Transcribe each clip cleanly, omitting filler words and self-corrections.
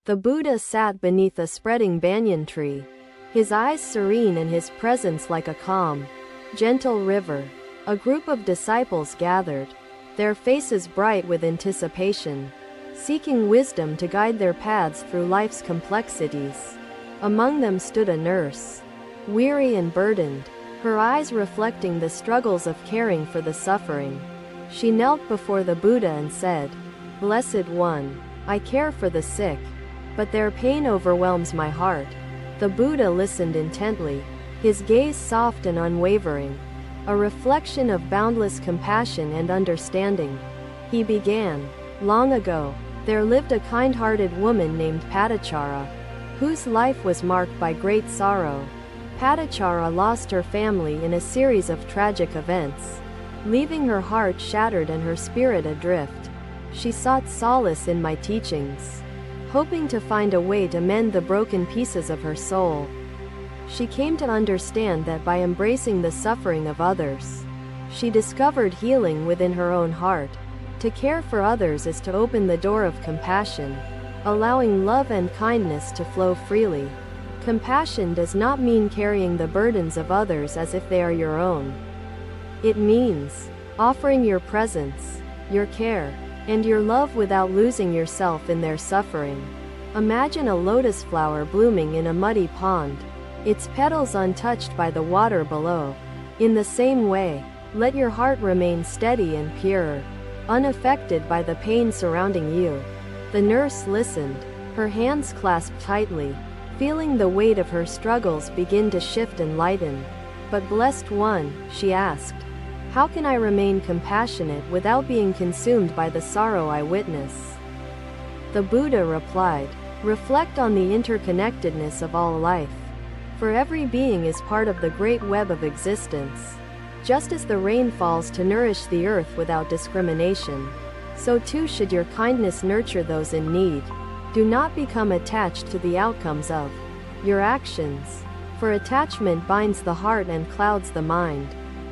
The Buddha sat beneath a spreading banyan tree, his eyes serene and his presence like a calm, gentle river. A group of disciples gathered, their faces bright with anticipation, seeking wisdom to guide their paths through life's complexities. Among them stood a nurse, weary and burdened, her eyes reflecting the struggles of caring for the suffering. She knelt before the Buddha and said, "Blessed One, I care for the sick, but their pain overwhelms my heart." The Buddha listened intently, his gaze soft and unwavering, a reflection of boundless compassion and understanding. He began, "Long ago, there lived a kind-hearted woman named Patichara, whose life was marked by great sorrow. Patichara lost her family in a series of tragic events, leaving her heart shattered and her spirit adrift. She sought solace in my teachings, hoping to find a way to mend the broken pieces of her soul. She came to understand that by embracing the suffering of others, she discovered healing within her own heart. To care for others is to open the door of compassion, allowing love and kindness to flow freely. Compassion does not mean carrying the burdens of others as if they are your own. It means offering your presence, your care, and your love without losing yourself in their suffering. Imagine a lotus flower blooming in a muddy pond, its petals untouched by the water below. In the same way, let your heart remain steady and pure, unaffected by the pain surrounding you." The nurse listened, her hands clasped tightly, feeling the weight of her struggles begin to shift and lighten. "But Blessed One," she asked, "how can I remain compassionate without being consumed by the sorrow I witness?" The Buddha replied, "Reflect on the interconnectedness of all life. For every being is part of the great web of existence. Just as the rain falls to nourish the earth without discrimination, so too should your kindness nurture those in need. Do not become attached to the outcomes of your actions, for attachment binds the heart and clouds the mind.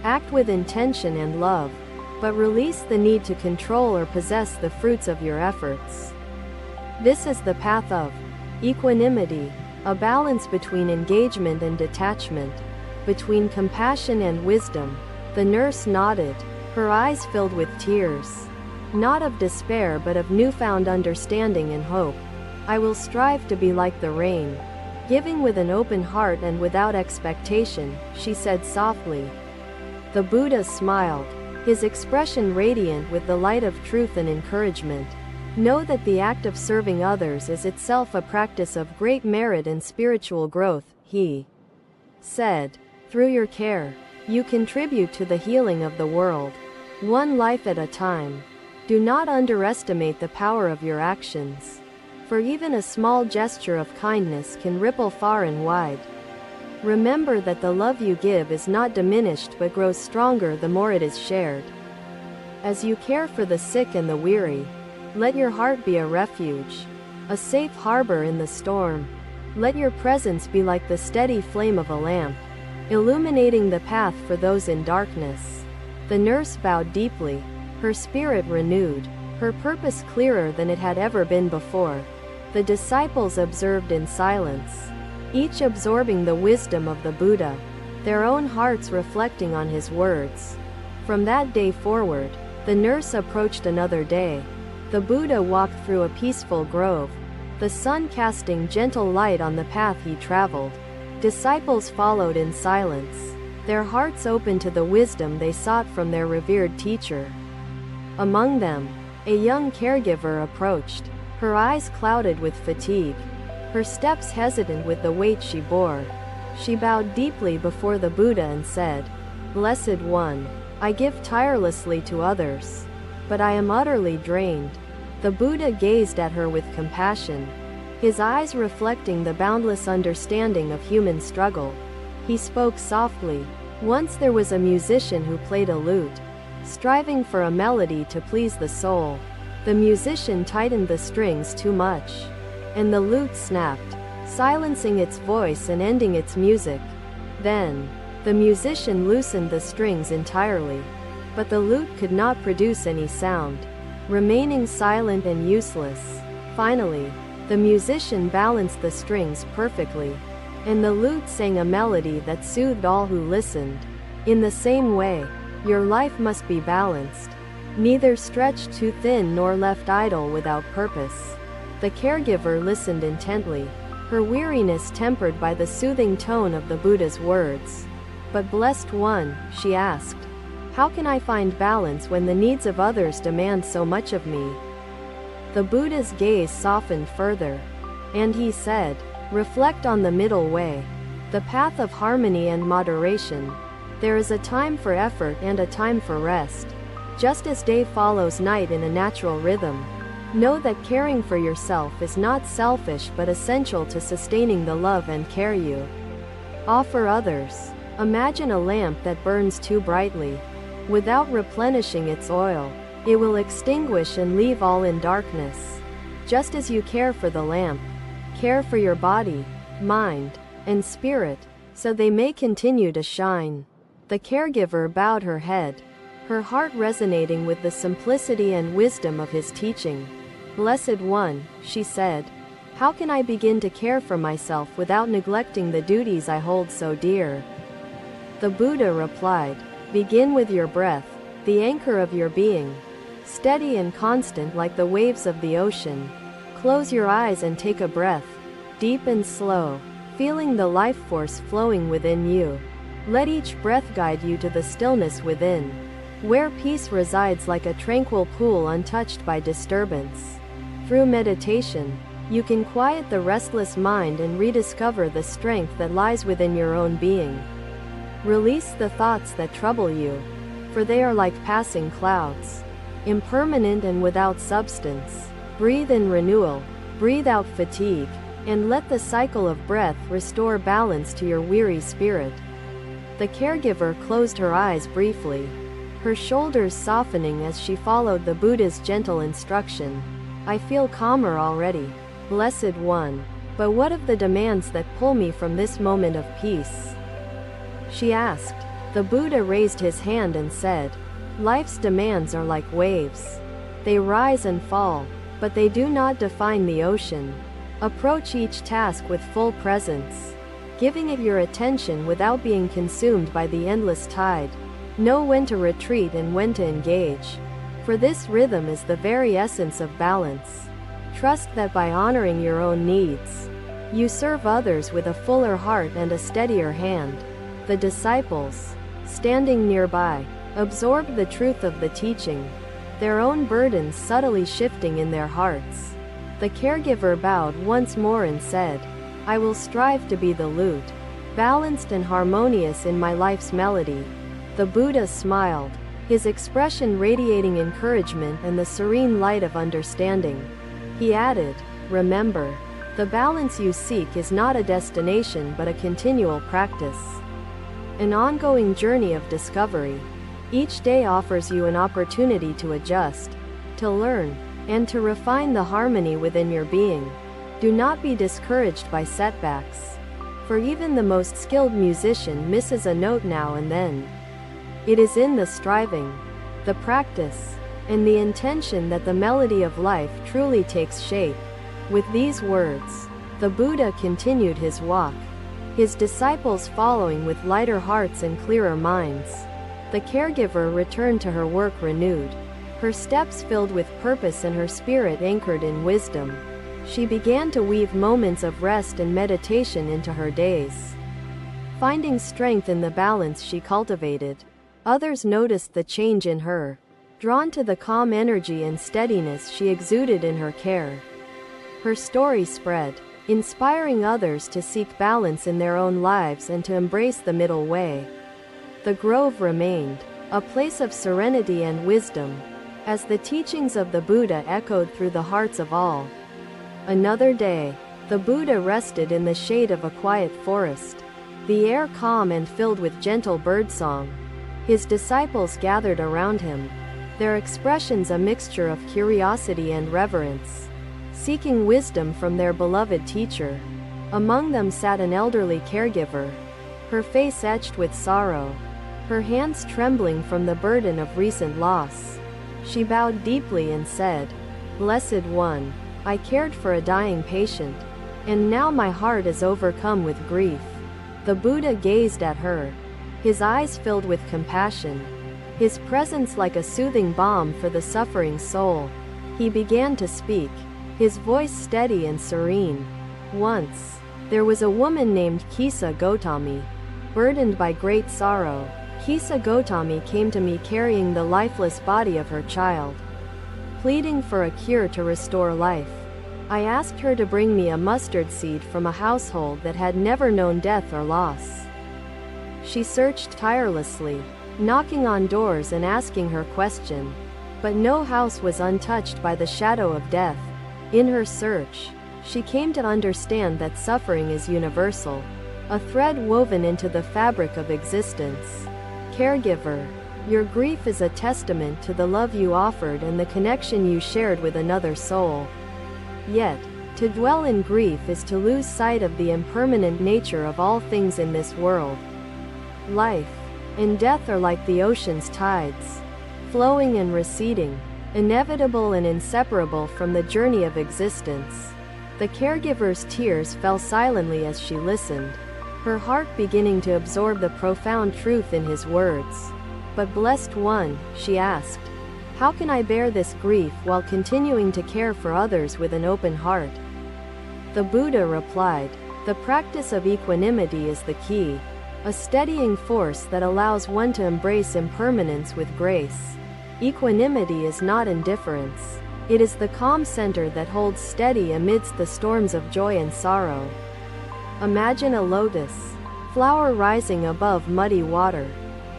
Act with intention and love, but release the need to control or possess the fruits of your efforts. This is the path of equanimity, a balance between engagement and detachment, between compassion and wisdom." The nurse nodded, her eyes filled with tears, not of despair but of newfound understanding and hope. "I will strive to be like the rain, giving with an open heart and without expectation," she said softly. The Buddha smiled, his expression radiant with the light of truth and encouragement. "Know that the act of serving others is itself a practice of great merit and spiritual growth," he said. "Through your care, you contribute to the healing of the world, one life at a time. Do not underestimate the power of your actions, for even a small gesture of kindness can ripple far and wide. Remember that the love you give is not diminished but grows stronger the more it is shared. As you care for the sick and the weary, let your heart be a refuge, a safe harbor in the storm. Let your presence be like the steady flame of a lamp, illuminating the path for those in darkness." The nurse bowed deeply, her spirit renewed, her purpose clearer than it had ever been before. The disciples observed in silence, each absorbing the wisdom of the Buddha, their own hearts reflecting on his words. From that day forward, the nurse approached another day. The Buddha walked through a peaceful grove, the sun casting gentle light on the path he traveled. Disciples followed in silence, their hearts open to the wisdom they sought from their revered teacher. Among them, a young caregiver approached, her eyes clouded with fatigue, her steps hesitant with the weight she bore. She bowed deeply before the Buddha and said, "Blessed One, I give tirelessly to others, but I am utterly drained." The Buddha gazed at her with compassion, his eyes reflecting the boundless understanding of human struggle. He spoke softly, "Once there was a musician who played a lute, striving for a melody to please the soul. The musician tightened the strings too much, and the lute snapped, silencing its voice and ending its music. Then, the musician loosened the strings entirely, but the lute could not produce any sound, remaining silent and useless. Finally, The musician balanced the strings perfectly, and the lute sang a melody that soothed all who listened. In the same way, your life must be balanced, neither stretched too thin nor left idle without purpose. The caregiver listened intently, her weariness tempered by the soothing tone of the Buddha's words. "But blessed one," she asked, "how can I find balance when the needs of others demand so much of me?" The Buddha's gaze softened further, and he said, "Reflect on the middle way, the path of harmony and moderation. There is a time for effort and a time for rest. Just as day follows night in a natural rhythm, know that caring for yourself is not selfish but essential to sustaining the love and care you offer others. Imagine a lamp that burns too brightly. Without replenishing its oil, it will extinguish and leave all in darkness. Just as you care for the lamp, care for your body, mind, and spirit, so they may continue to shine." The caregiver bowed her head, her heart resonating with the simplicity and wisdom of his teaching. "Blessed one," she said, "how can I begin to care for myself without neglecting the duties I hold so dear?" The Buddha replied, "Begin with your breath, the anchor of your being. Steady and constant like the waves of the ocean. Close your eyes and take a breath, deep and slow, feeling the life force flowing within you. Let each breath guide you to the stillness within, where peace resides like a tranquil pool untouched by disturbance. Through meditation, you can quiet the restless mind and rediscover the strength that lies within your own being. Release the thoughts that trouble you, for they are like passing clouds, impermanent and without substance. Breathe in renewal, breathe out fatigue, and let the cycle of breath restore balance to your weary spirit." The caregiver closed her eyes briefly, her shoulders softening as she followed the Buddha's gentle instruction. "I feel calmer already, blessed one. But what of the demands that pull me from this moment of peace?" she asked. The Buddha raised his hand and said, "Life's demands are like waves. They rise and fall, but they do not define the ocean. Approach each task with full presence, giving it your attention without being consumed by the endless tide. Know when to retreat and when to engage, for this rhythm is the very essence of balance. Trust that by honoring your own needs, you serve others with a fuller heart and a steadier hand." The disciples, standing nearby, absorbed the truth of the teaching, their own burdens subtly shifting in their hearts. The caregiver bowed once more and said, "I will strive to be the lute, balanced and harmonious in my life's melody." The Buddha smiled, his expression radiating encouragement and the serene light of understanding. He added, "Remember, the balance you seek is not a destination but a continual practice, an ongoing journey of discovery. Each day offers you an opportunity to adjust, to learn, and to refine the harmony within your being. Do not be discouraged by setbacks, for even the most skilled musician misses a note now and then. It is in the striving, the practice, and the intention that the melody of life truly takes shape." With these words, the Buddha continued his walk, his disciples following with lighter hearts and clearer minds. The caregiver returned to her work renewed, her steps filled with purpose and her spirit anchored in wisdom. She began to weave moments of rest and meditation into her days, finding strength in the balance she cultivated. Others noticed the change in her, drawn to the calm energy and steadiness she exuded in her care. Her story spread, inspiring others to seek balance in their own lives and to embrace the middle way. The grove remained a place of serenity and wisdom, as the teachings of the Buddha echoed through the hearts of all. Another day, the Buddha rested in the shade of a quiet forest, the air calm and filled with gentle birdsong. His disciples gathered around him, their expressions a mixture of curiosity and reverence, seeking wisdom from their beloved teacher. Among them sat an elderly caregiver, her face etched with sorrow, her hands trembling from the burden of recent loss. She bowed deeply and said, "Blessed one, I cared for a dying patient, and now my heart is overcome with grief. The Buddha gazed at her, his eyes filled with compassion, his presence like a soothing balm for the suffering soul. He began to speak, his voice steady and serene. Once, there was a woman named Kisa Gotami. Burdened by great sorrow, Kisa Gotami came to me carrying the lifeless body of her child, pleading for a cure to restore life. I asked her to bring me a mustard seed from a household that had never known death or loss. She searched tirelessly, knocking on doors and asking her question, but no house was untouched by the shadow of death. In her search, she came to understand that suffering is universal, a thread woven into the fabric of existence. Caregiver, your grief is a testament to the love you offered and the connection you shared with another soul. Yet, to dwell in grief is to lose sight of the impermanent nature of all things in this world. Life and death are like the ocean's tides, flowing and receding, inevitable and inseparable from the journey of existence. The caregiver's tears fell silently as she listened, her heart beginning to absorb the profound truth in his words. But blessed one, she asked, how can I bear this grief while continuing to care for others with an open heart? The Buddha replied, the practice of equanimity is the key, a steadying force that allows one to embrace impermanence with grace. Equanimity is not indifference. It is the calm center that holds steady amidst the storms of joy and sorrow. Imagine a lotus flower rising above muddy water,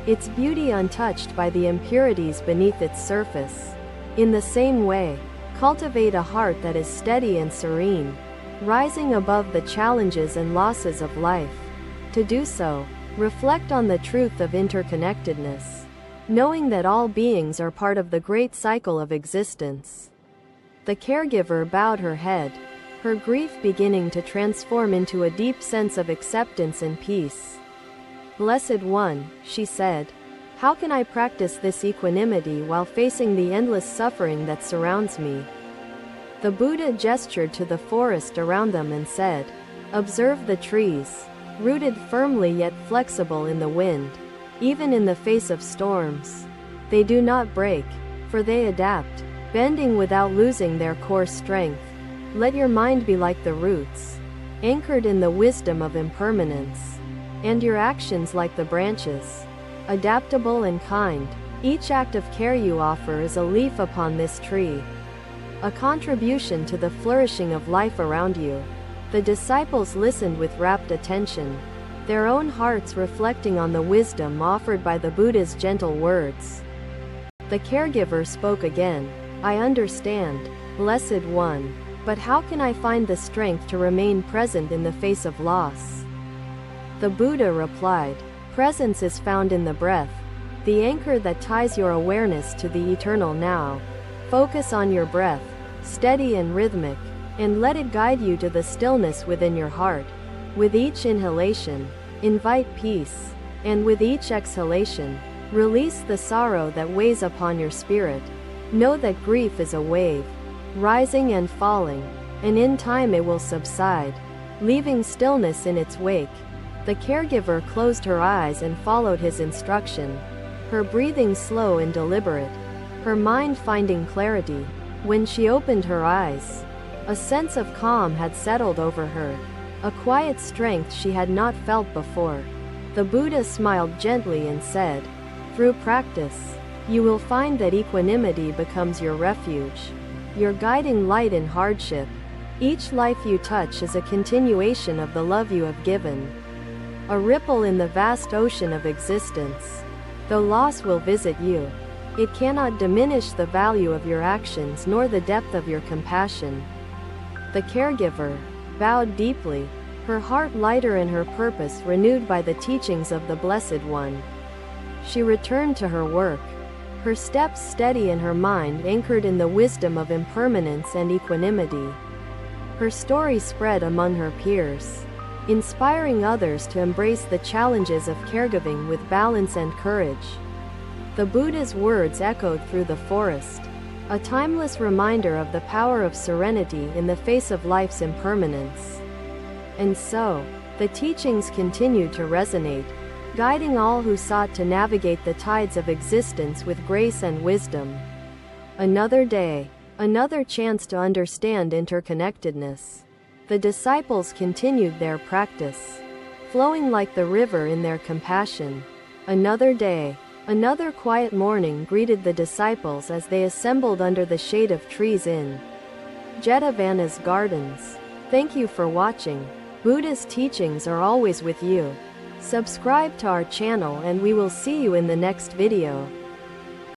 its beauty untouched by the impurities beneath its surface. In the same way, cultivate a heart that is steady and serene, rising above the challenges and losses of life. To do so, reflect on the truth of interconnectedness, knowing that all beings are part of the great cycle of existence. The caregiver bowed her head, her grief beginning to transform into a deep sense of acceptance and peace. Blessed One, she said, how can I practice this equanimity while facing the endless suffering that surrounds me? The Buddha gestured to the forest around them and said, observe the trees, rooted firmly yet flexible in the wind. Even in the face of storms, they do not break, for they adapt, bending without losing their core strength. Let your mind be like the roots, anchored in the wisdom of impermanence, and your actions like the branches, adaptable and kind. Each act of care you offer is a leaf upon this tree, a contribution to the flourishing of life around you. The disciples listened with rapt attention, their own hearts reflecting on the wisdom offered by the Buddha's gentle words. The caregiver spoke again, I understand, Blessed One, but how can I find the strength to remain present in the face of loss? The Buddha replied, presence is found in the breath, the anchor that ties your awareness to the eternal now. Focus on your breath, steady and rhythmic, and let it guide you to the stillness within your heart. With each inhalation, invite peace, and with each exhalation, release the sorrow that weighs upon your spirit. Know that grief is a wave, rising and falling, and in time it will subside, leaving stillness in its wake. The caregiver closed her eyes and followed his instruction, her breathing slow and deliberate, her mind finding clarity. When she opened her eyes, a sense of calm had settled over her, a quiet strength she had not felt before. The Buddha smiled gently and said, through practice, you will find that equanimity becomes your refuge, your guiding light in hardship. Each life you touch is a continuation of the love you have given, a ripple in the vast ocean of existence. Though loss will visit you, it cannot diminish the value of your actions nor the depth of your compassion. The caregiver bowed deeply, her heart lighter and her purpose renewed by the teachings of the Blessed One. She returned to her work, her steps steady and her mind anchored in the wisdom of impermanence and equanimity. Her story spread among her peers, inspiring others to embrace the challenges of caregiving with balance and courage. The Buddha's words echoed through the forest, a timeless reminder of the power of serenity in the face of life's impermanence. And so, the teachings continued to resonate, guiding all who sought to navigate the tides of existence with grace and wisdom. Another day, another chance to understand interconnectedness. The disciples continued their practice, flowing like the river in their compassion. Another day, another quiet morning greeted the disciples as they assembled under the shade of trees in Jetavana's gardens. Thank you for watching. Buddha's teachings are always with you. Subscribe to our channel and we will see you in the next video.